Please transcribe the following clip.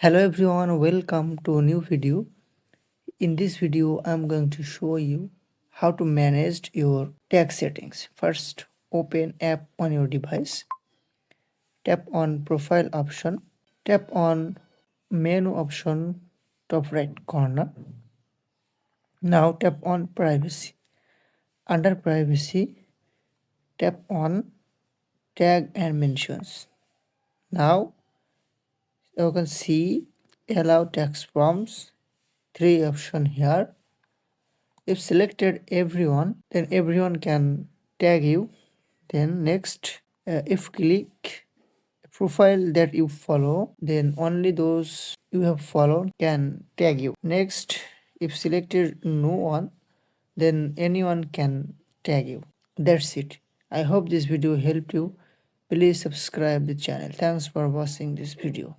Hello everyone, welcome to a new video. In this video, I'm going to show you how to manage your tag settings. First, open app on your device. Tap on profile option. Tap on menu option top right corner. Now tap on privacy. Under privacy, tap on tag and mentions. Now you can see allow text prompts. 3 option here. If selected everyone, then everyone can tag you. Then next, if click profile that you follow, then only those you have followed can tag you. Next, if selected no one, then anyone can tag you. That's it. I hope this video helped you. Please subscribe the channel. Thanks for watching this video.